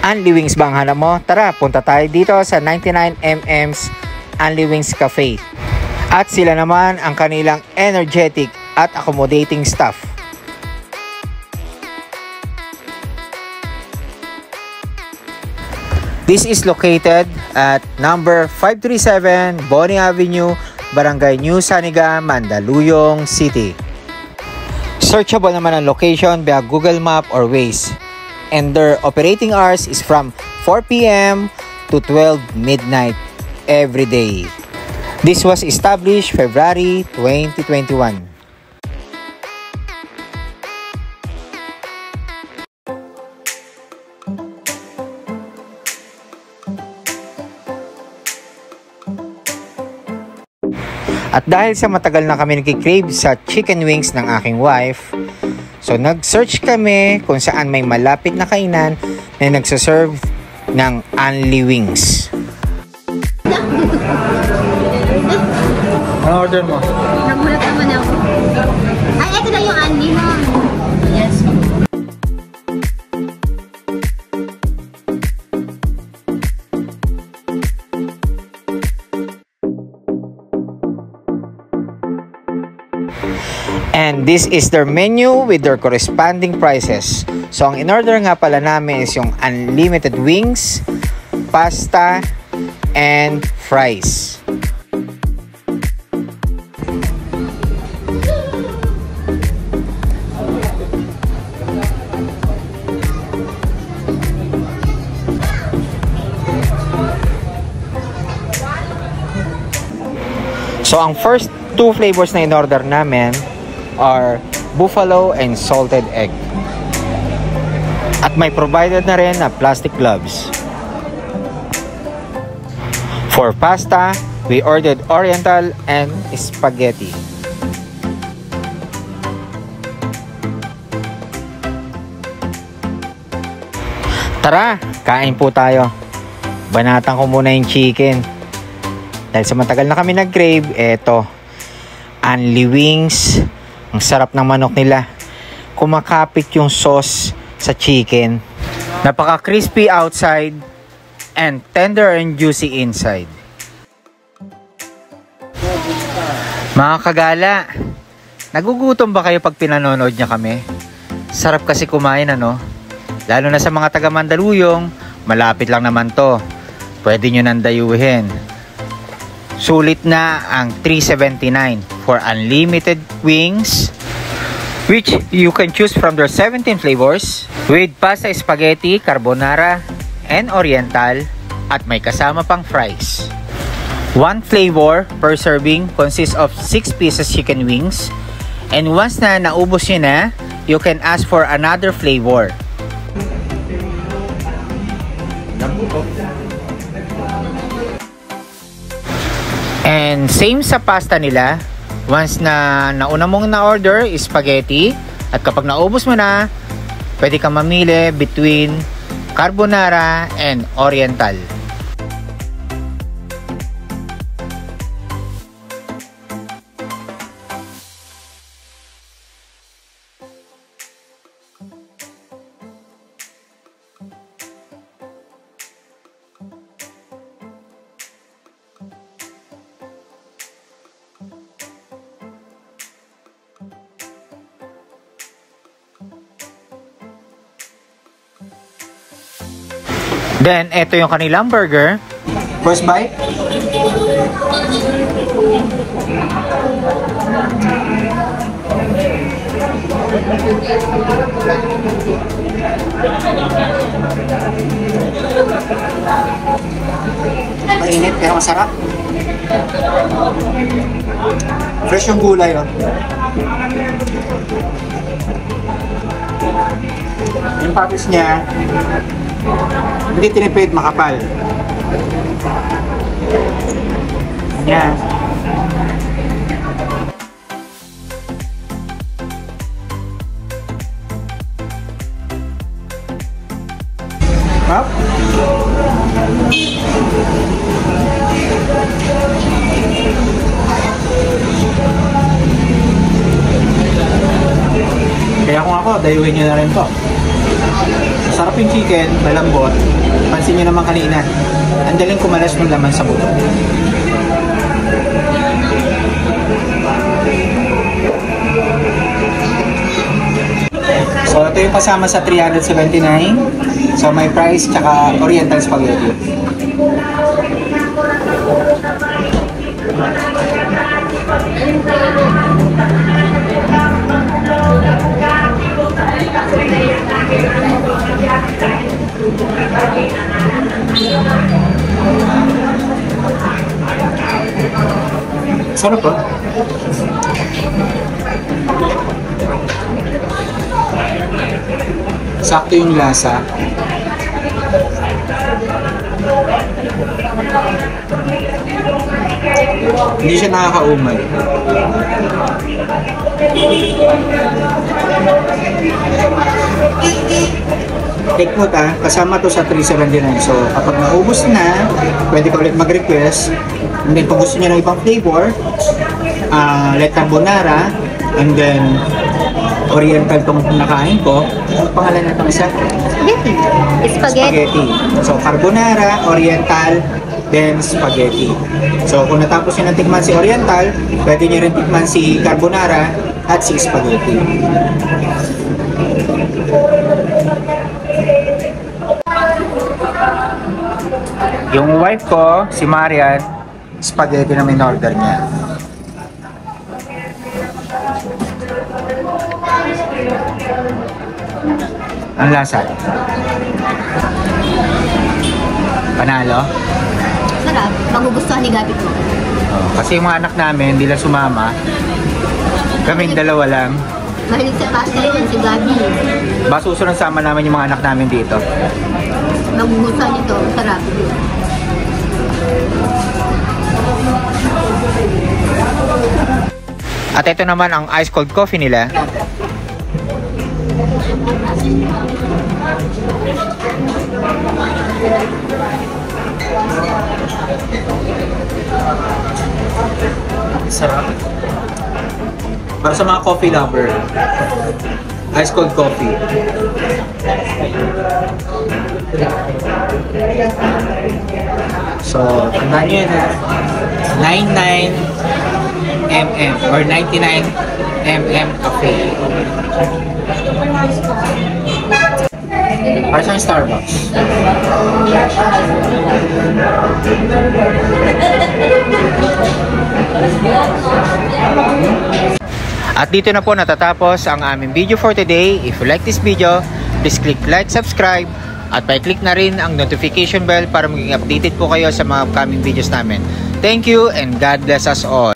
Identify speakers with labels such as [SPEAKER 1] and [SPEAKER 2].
[SPEAKER 1] Unli Wings ba ang hanap mo? Tara, punta tayo dito sa 99mm's Unli Wings Cafe. At sila naman ang kanilang energetic at accommodating staff. This is located at number 537 Bonnie Avenue, Barangay New Saniga, Mandaluyong City. Searchable naman ang location via Google Map or Waze. And their operating hours is from 4 p.m. to 12 midnight every day. This was established February 2021. At dahil sa matagal na kami nagki-crave sa chicken wings ng aking wife, so nag-search kami kung saan may malapit na kainan na nagsaserve ng Unli Wings. Ano order mo?
[SPEAKER 2] Nagulat naman ako. Ay, ito na yung Unli mo. Yes.
[SPEAKER 1] And this is their menu with their corresponding prices. So ang in-order nga pala namin is yung unlimited wings, pasta, and fries. So ang first two flavors na in-order namin are buffalo and salted egg. At may provided na rin na plastic gloves. For pasta, we ordered oriental and spaghetti. Tara, kain po tayo. Banatan ko muna yung chicken. Dahil sa matagal na kami nag-crave, eto, Unli Wings. Ang sarap ng manok nila. Kumakapit yung sauce sa chicken. Napaka-crispy outside and tender and juicy inside. Mga kagala, nagugutom ba kayo pag pinanonood niya kami? Sarap kasi kumain, ano? Lalo na sa mga taga Mandaluyong, malapit lang naman to. Pwede nyo nang dayuhin. Sulit na ang $3.79 for unlimited wings, which you can choose from their 17 flavors with pasta, spaghetti, carbonara, and oriental, at may kasama pang fries. One flavor per serving consists of 6 pieces chicken wings, and once na naubos nyo na, you can ask for another flavor. And same sa pasta nila, once na nauna mong na-order is spaghetti, at kapag naubos mo na, pwede kang mamili between carbonara and oriental. Then, ito yung kanilang burger. First bite. Mainit pero masarap. Fresh yung gulay, oh. Yung patis niya, hindi tinipid, makapal. Yan. Up. Kaya kung ako, dayuhin nyo na rin to. Masarap yung chicken, malambot. Pansin nyo naman kanina, ang daling kumalas ng laman sa buto. So ito yung kasama sa 379. So may price tsaka oriental spaghetti. Sarap ba? Sakto yung lasa. Hindi siya nakakaumay. Take note kasama to sa 379. So kapag naubos na, pwede ka ulit mag-request. And then kung gusto niyo ng ibang flavor, like carbonara, and then oriental tong nakain ko. Ano pangalan na itong isa?
[SPEAKER 2] Spaghetti.
[SPEAKER 1] Spaghetti. So carbonara, oriental, then spaghetti. So kung natapos nyo ng tikman si oriental, pwede nyo rin tikman si carbonara at si spaghetti. Yung wife ko, si Marian, spaghetti na in-order niya. Ang lasa? Panalo?
[SPEAKER 2] Sarap. Magugustuhan ni Gabi ko.
[SPEAKER 1] Oh, kasi yung mga anak namin, hindi lang sumama. Kaming dalawa lang.
[SPEAKER 2] Mahilig sa pasta yun, si Gabi.
[SPEAKER 1] Ba susunod sama namin yung mga anak namin dito.
[SPEAKER 2] Magugustuhan nito. Sarap.
[SPEAKER 1] At ito naman ang ice cold coffee nila. Sarap. Para sa mga coffee lover. Ice cold coffee. So, tandaan nyo yun 99mm or 99mm cafe. Para sa Starbucks. At dito na po natatapos ang aming video for today. If you like this video, please click like, subscribe, at pa-click na rin ang notification bell para maging updated po kayo sa mga upcoming videos namin. Thank you and God bless us all.